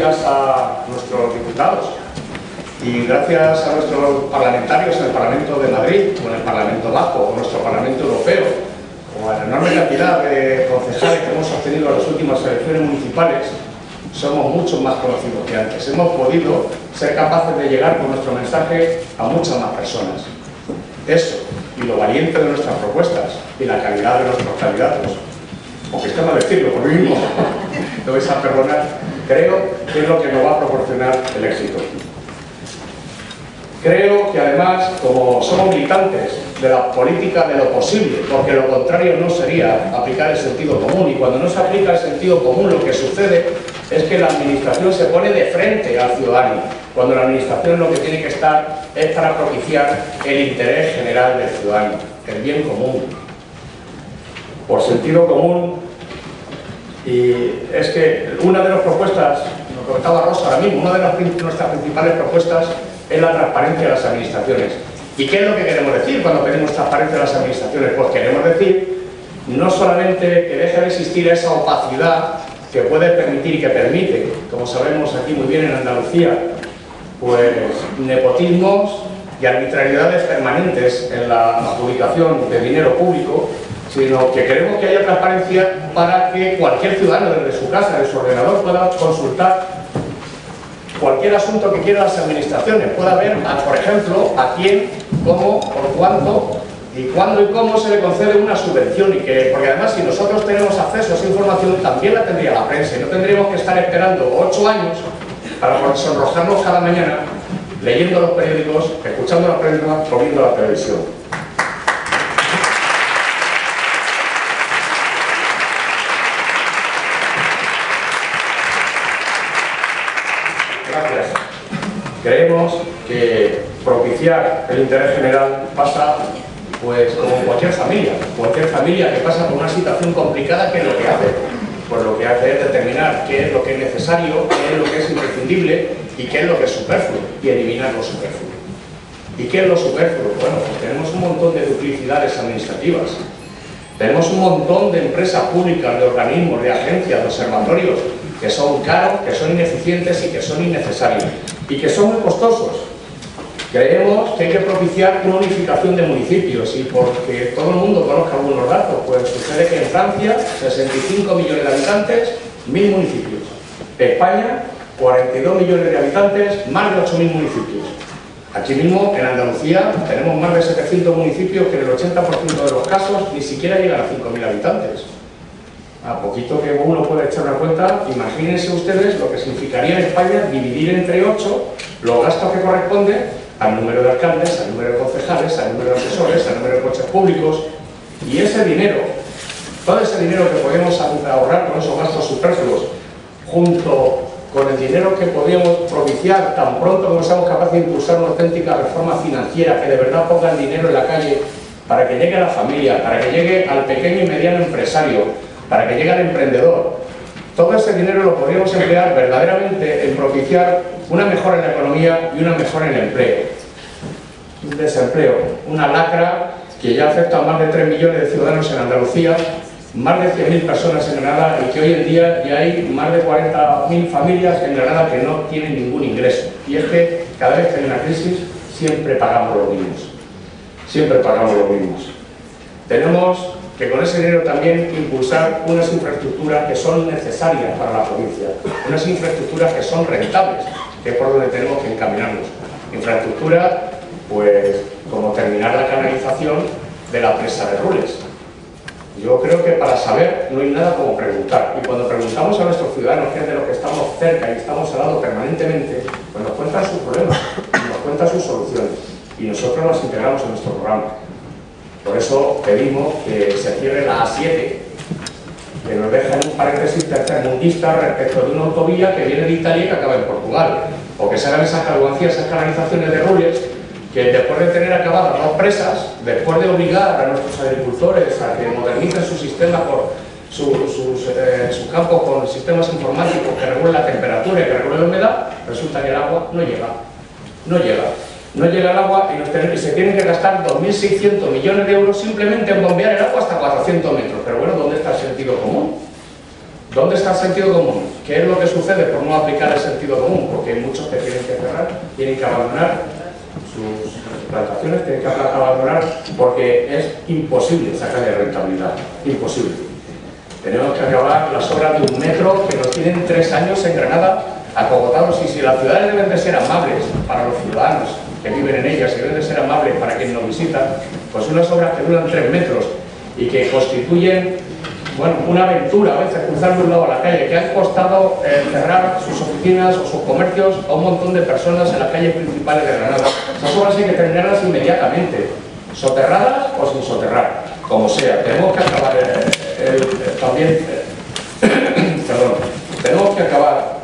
gracias a nuestros diputados y gracias a nuestros parlamentarios en el Parlamento de Madrid, o en el Parlamento Vasco, o en nuestro Parlamento Europeo, o a la enorme cantidad de concejales que hemos obtenido en las últimas elecciones municipales, somos mucho más conocidos que antes. Hemos podido ser capaces de llegar con nuestro mensaje a muchas más personas. Eso, y lo valiente de nuestras propuestas, y la calidad de nuestros candidatos, aunque esté mal decirlo, por mí mismo, no vais a perdonar, creo que es lo que nos va a proporcionar el éxito. Creo que además, como somos militantes de la política de lo posible, porque lo contrario no sería aplicar el sentido común, y cuando no se aplica el sentido común lo que sucede es que la administración se pone de frente al ciudadano, cuando la administración lo que tiene que estar es para propiciar el interés general del ciudadano, el bien común. Por sentido común, y es que una de las propuestas, lo comentaba Rosa ahora mismo, una de nuestras principales propuestas es la transparencia de las administraciones. ¿Y qué es lo que queremos decir cuando pedimos transparencia de las administraciones? Pues queremos decir no solamente que deje de existir esa opacidad que puede permitir y que permite, como sabemos aquí muy bien en Andalucía, pues nepotismos y arbitrariedades permanentes en la adjudicación de dinero público, sino que queremos que haya transparencia para que cualquier ciudadano desde su casa, desde su ordenador, pueda consultar cualquier asunto que quiera las administraciones, pueda ver, por ejemplo, a quién, cómo, por cuánto y cuándo y cómo se le concede una subvención, y que, porque además si nosotros tenemos acceso a esa información también la tendría la prensa y no tendríamos que estar esperando 8 años para sonrojarnos cada mañana leyendo los periódicos, escuchando la prensa o viendo la televisión. Gracias. Creemos que propiciar el interés general pasa, pues, como cualquier familia que pasa por una situación complicada, ¿qué es lo que hace? Pues lo que hace es determinar qué es lo que es necesario, qué es lo que es imprescindible y qué es lo que es superfluo, y eliminar lo superfluo. ¿Y qué es lo superfluo? Bueno, pues tenemos un montón de duplicidades administrativas, tenemos un montón de empresas públicas, de organismos, de agencias, de observatorios, que son caros, que son ineficientes y que son innecesarios, y que son muy costosos. Creemos que hay que propiciar una unificación de municipios, y porque todo el mundo conozca algunos datos, pues sucede que en Francia, 65 millones de habitantes, 1000 municipios. España, 42 millones de habitantes, más de 8000 municipios. Aquí mismo, en Andalucía, tenemos más de 700 municipios que en el 80% de los casos ni siquiera llegan a 5000 habitantes. A poquito que uno puede echar una cuenta, imagínense ustedes lo que significaría en España dividir entre 8 los gastos que corresponden al número de alcaldes, al número de concejales, al número de asesores, al número de coches públicos, y ese dinero, todo ese dinero que podemos ahorrar con esos gastos superfluos, junto con el dinero que podríamos propiciar tan pronto como seamos capaces de impulsar una auténtica reforma financiera que de verdad ponga el dinero en la calle para que llegue a la familia, para que llegue al pequeño y mediano empresario, para que llegue al emprendedor. Todo ese dinero lo podríamos emplear verdaderamente en propiciar una mejora en la economía y una mejora en el empleo. Un desempleo, una lacra que ya afecta a más de 3 millones de ciudadanos en Andalucía, más de 100.000 personas en Granada, y que hoy en día ya hay más de 40.000 familias en Granada que no tienen ningún ingreso. Y es que cada vez que hay una crisis siempre pagamos los mismos. Siempre pagamos los mismos. Tenemos que con ese dinero también impulsar unas infraestructuras que son necesarias para la provincia, unas infraestructuras que son rentables, que es por donde tenemos que encaminarnos. Infraestructuras, pues, como terminar la canalización de la presa de Rules. Yo creo que para saber no hay nada como preguntar, y cuando preguntamos a nuestros ciudadanos, que es de los que estamos cerca y estamos al lado permanentemente, pues nos cuentan sus problemas, nos cuentan sus soluciones, y nosotros las integramos en nuestro programa. Por eso pedimos que se cierre la A7, que nos deja en un paréntesis tercermundista respecto de una autovía que viene de Italia y que acaba en Portugal, o que se hagan esas canalizaciones de Rules, que después de tener acabadas 2 presas, después de obligar a nuestros agricultores a que modernicen su sistema sus campos con sistemas informáticos que regulen la temperatura y que regulen la humedad, resulta que el agua no llega. No llega el agua y se tienen que gastar 2.600 millones de euros simplemente en bombear el agua hasta 400 metros. Pero bueno, ¿dónde está el sentido común? ¿Dónde está el sentido común? ¿Qué es lo que sucede por no aplicar el sentido común? Porque hay muchos que tienen que cerrar, tienen que abandonar sus plantaciones, tienen que abandonar porque es imposible sacarle rentabilidad, imposible. Tenemos que acabar las obras de un metro que nos tienen 3 años en Granada acogotados, y si las ciudades deben de ser amables para los ciudadanos que viven en ellas y deben de ser amables para quienes nos visitan, pues unas obras que duran 3 metros y que constituyen, bueno, una aventura a veces cruzar de un lado a la calle, que han costado cerrar sus oficinas o sus comercios a un montón de personas en las calles principales de Granada. Esas obras hay que terminarlas inmediatamente, soterradas o sin soterrar, como sea. Tenemos que acabar tenemos que acabar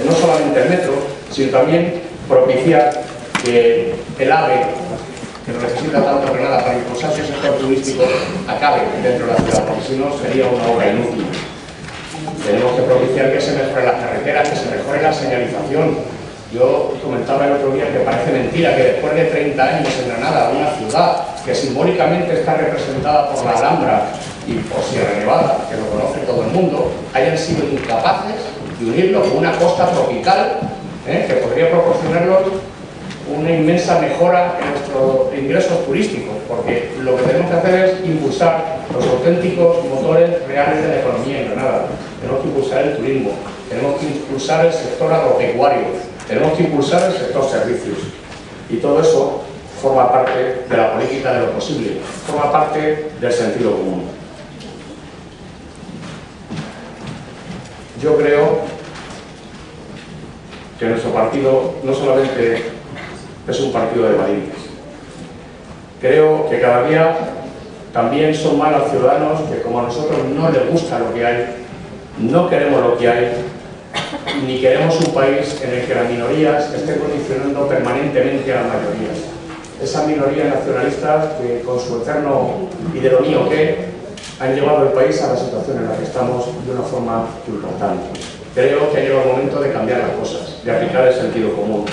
no solamente el metro, sino también propiciar que el AVE, que lo necesita tanto Granada para impulsar su sector turístico, acabe dentro de la ciudad, porque si no sería una obra inútil. Tenemos que propiciar que se mejoren las carreteras, que se mejore la señalización. Yo comentaba el otro día que parece mentira que después de 30 años en Granada, una ciudad que simbólicamente está representada por la Alhambra y por Sierra Nevada, que lo conoce todo el mundo, hayan sido incapaces de unirlo con una costa tropical que podría proporcionarnos una inmensa mejora en nuestros ingresos turísticos, porque lo que tenemos que hacer es impulsar los auténticos motores reales de la economía en Granada. Tenemos que impulsar el turismo, tenemos que impulsar el sector agropecuario, tenemos que impulsar el sector servicios, y todo eso forma parte de la política de lo posible, forma parte del sentido común. Yo creo que nuestro partido no solamente es un partido de valientes, creo que cada día también son más los ciudadanos que, como a nosotros no les gusta lo que hay, no queremos lo que hay, ni queremos un país en el que las minorías estén condicionando permanentemente a las mayorías. Esas minorías nacionalistas que, con su eterno y de lo mío que, han llevado el país a la situación en la que estamos de una forma importante. Creo que ha llegado el momento de cambiar las cosas, de aplicar el sentido común.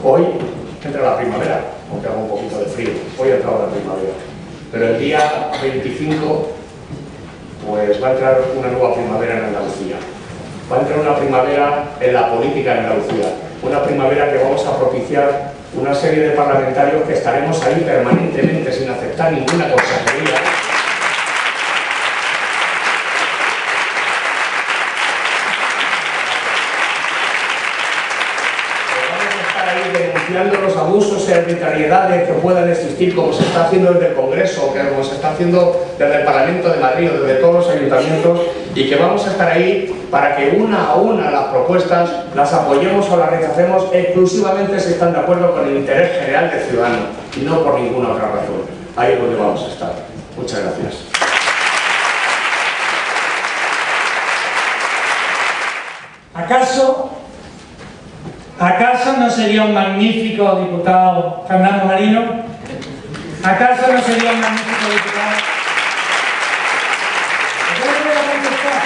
Hoy entra la primavera, aunque haga un poquito de frío. Hoy ha entrado la primavera. Pero el día 25 pues va a entrar una nueva primavera en Andalucía. Va a entrar una primavera en la política en Andalucía. Una primavera que vamos a propiciar una serie de parlamentarios que estaremos ahí permanentemente sin aceptar ninguna consejería. Denunciando los abusos y arbitrariedades que puedan existir, como se está haciendo desde el Congreso, como se está haciendo desde el Parlamento de Madrid o desde todos los ayuntamientos, y que vamos a estar ahí para que una a una las propuestas las apoyemos o las rechacemos exclusivamente si están de acuerdo con el interés general del ciudadano y no por ninguna otra razón. Ahí es donde vamos a estar. Muchas gracias. ¿Acaso no sería un magnífico diputado Fernando Marino? ¿Acaso no sería un magnífico diputado? ¿Qué le voy a contestar?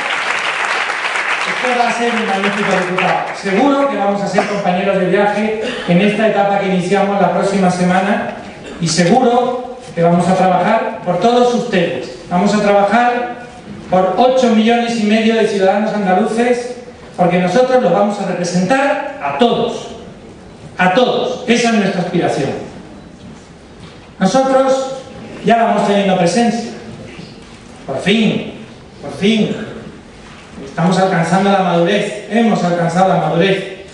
Usted va a ser un magnífico diputado. Seguro que vamos a ser compañeros de viaje en esta etapa que iniciamos la próxima semana, y seguro que vamos a trabajar por todos ustedes. Vamos a trabajar por 8,5 millones de ciudadanos andaluces, porque nosotros los vamos a representar a todos, esa es nuestra aspiración. Nosotros ya vamos teniendo presencia, por fin, estamos alcanzando la madurez, hemos alcanzado la madurez,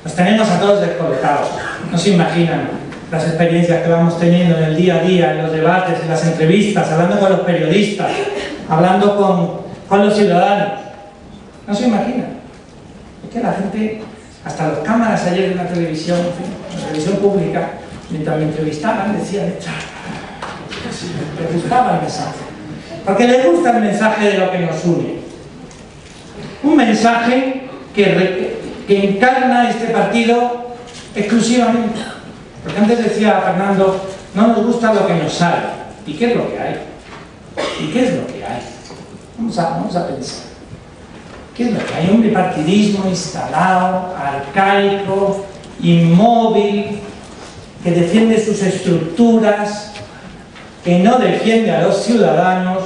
nos tenemos a todos descolocados, no se imaginan las experiencias que vamos teniendo en el día a día, en los debates, en las entrevistas, hablando con los periodistas, hablando con los ciudadanos, no se imaginan. Es que la gente, hasta las cámaras ayer en la televisión, en la televisión pública, mientras me entrevistaban, decían, les gustaba el mensaje. Porque les gusta el mensaje de lo que nos une. Un mensaje que encarna este partido exclusivamente. Porque antes decía Fernando, no nos gusta lo que nos sale. ¿Y qué es lo que hay? Vamos a pensar. ¿Qué es lo que hay? Un bipartidismo instalado, arcaico, inmóvil, que defiende sus estructuras, que no defiende a los ciudadanos,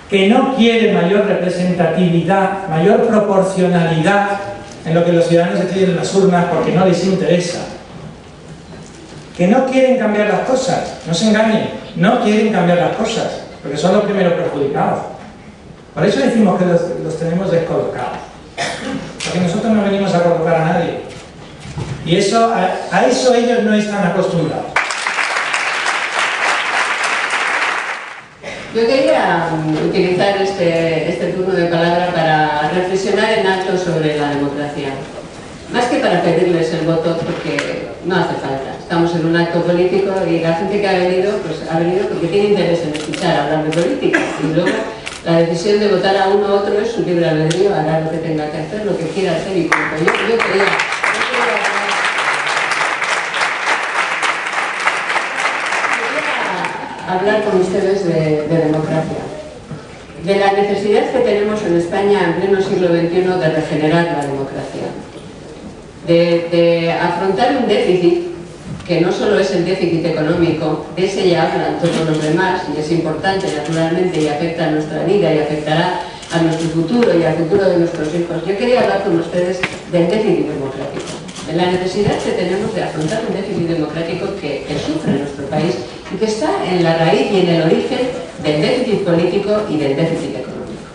que no quiere mayor representatividad, mayor proporcionalidad en lo que los ciudadanos deciden en las urnas porque no les interesa, que no quieren cambiar las cosas, no se engañen, no quieren cambiar las cosas, porque son los primeros perjudicados. Por eso decimos que los tenemos descolocados, porque nosotros no venimos a colocar a nadie, y eso, a eso ellos no están acostumbrados. Yo quería utilizar este turno de palabra para reflexionar en alto sobre la democracia. Más que para pedirles el voto, porque no hace falta. Estamos en un acto político y la gente que ha venido, pues ha venido porque tiene interés en escuchar hablar de política. Y luego la decisión de votar a uno u otro es su libre albedrío, hará lo que tenga que hacer, lo que quiera hacer y punto. Yo quería hablar con ustedes de democracia, de la necesidad que tenemos en España en pleno siglo XXI de regenerar la democracia, de afrontar un déficit que no solo es el déficit económico, de ese ya hablan todos los demás y es importante naturalmente y afecta a nuestra vida y afectará a nuestro futuro y al futuro de nuestros hijos. Yo quería hablar con ustedes del déficit democrático, de la necesidad que tenemos de afrontar un déficit democrático que sufre nuestro país y que está en la raíz y en el origen del déficit político y del déficit económico.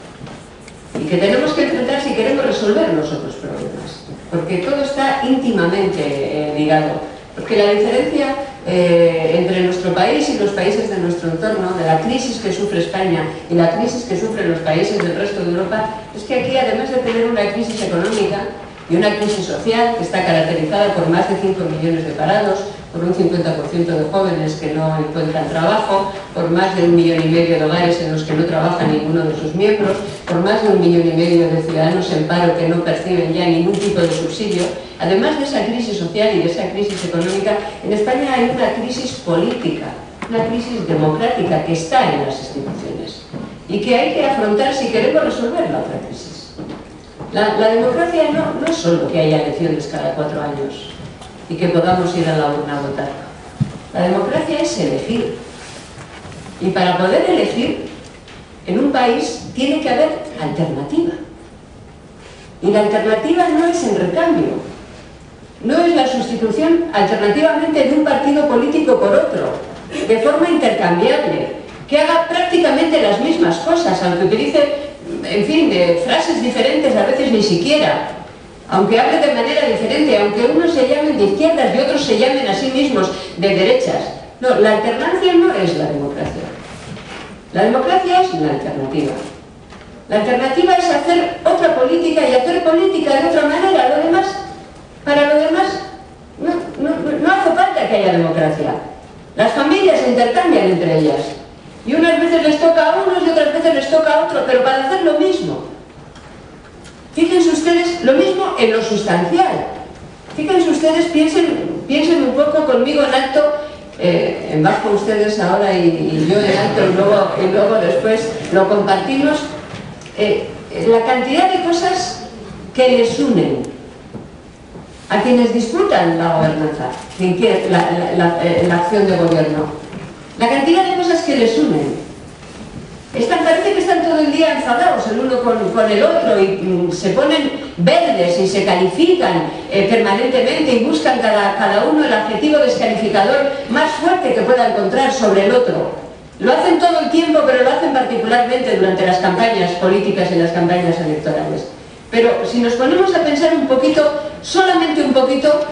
Y que tenemos que enfrentar si queremos resolver los otros problemas, porque todo está íntimamente ligado. Porque la diferencia entre nuestro país y los países de nuestro entorno, de la crisis que sufre España y la crisis que sufren los países del resto de Europa, es que aquí, además de tener una crisis económica y una crisis social que está caracterizada por más de 5 millones de parados, por un 50% de jóvenes que no encuentran trabajo, por más de 1,5 millones de hogares en los que no trabaja ninguno de sus miembros, por más de 1,5 millones de ciudadanos en paro que no perciben ya ningún tipo de subsidio. Además de esa crisis social y de esa crisis económica, en España hay una crisis política, una crisis democrática que está en las instituciones y que hay que afrontar si queremos resolver la otra crisis. La democracia no es solo que haya elecciones cada 4 años y que podamos ir a la urna a votar. La democracia es elegir. Y para poder elegir, en un país tiene que haber alternativa. Y la alternativa no es en recambio. No es la sustitución alternativamente de un partido político por otro, de forma intercambiable, que haga prácticamente las mismas cosas, aunque utilice, en fin, frases diferentes, a veces ni siquiera, aunque hable de manera diferente, aunque unos se llamen de izquierdas y otros se llamen a sí mismos de derechas. No, la alternancia no es la democracia. La democracia es la alternativa. La alternativa es hacer otra política y hacer política de otra manera. Lo demás, para lo demás, no hace falta que haya democracia. Las familias se intercambian entre ellas. Y unas veces les toca a unos y otras veces les toca a otros, pero para hacer lo mismo. Fíjense ustedes, lo mismo en lo sustancial. Fíjense ustedes, piensen un poco conmigo en alto, en bajo ustedes ahora y yo en alto y luego después lo compartimos, la cantidad de cosas que les unen a quienes disputan la gobernanza, la acción de gobierno. La cantidad de cosas que les unen. Parece que están todo el día enfadados el uno con el otro y se ponen verdes y se califican permanentemente y buscan cada uno el adjetivo descalificador más fuerte que pueda encontrar sobre el otro. Lo hacen todo el tiempo, pero lo hacen particularmente durante las campañas políticas y las campañas electorales. Pero si nos ponemos a pensar un poquito, solamente un poquito,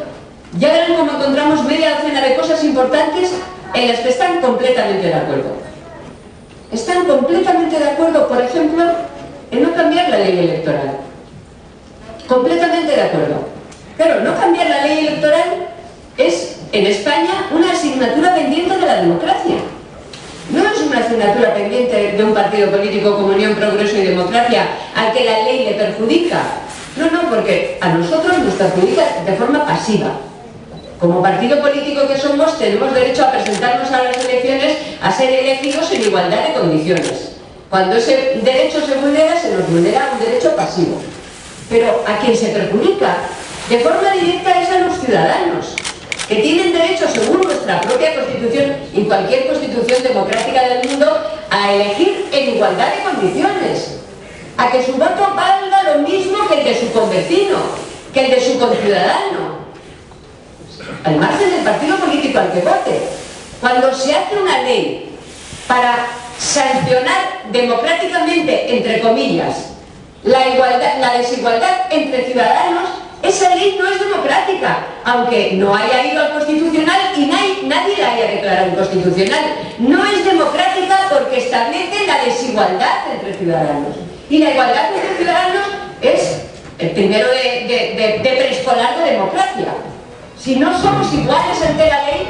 ya verán cómo encontramos media docena de cosas importantes en las que están completamente de acuerdo. Están completamente de acuerdo, por ejemplo, en no cambiar la ley electoral. Completamente de acuerdo. Pero no cambiar la ley electoral es, en España, una asignatura pendiente de la democracia. No es una asignatura pendiente de un partido político como Unión, Progreso y Democracia al que la ley le perjudica. No, porque a nosotros nos perjudica de forma pasiva. Como partido político que somos, tenemos derecho a presentarnos a las elecciones a ser elegidos en igualdad de condiciones. Cuando ese derecho se vulnera, se nos vulnera un derecho pasivo. Pero a quien se perjudica de forma directa es a los ciudadanos, que tienen derecho, según nuestra propia Constitución y cualquier constitución democrática del mundo, a a elegir en igualdad de condiciones, a que su voto valga lo mismo que el de su convecino, que el de su conciudadano, al margen del partido político al que vote. Cuando se hace una ley para sancionar democráticamente, entre comillas, la desigualdad entre ciudadanos, esa ley no es democrática, aunque no haya ido al Constitucional y nadie la haya declarado inconstitucional. No es democrática porque establece la desigualdad entre ciudadanos. Y la igualdad entre ciudadanos es el primero de preescolar de democracia. Si no somos iguales ante la ley,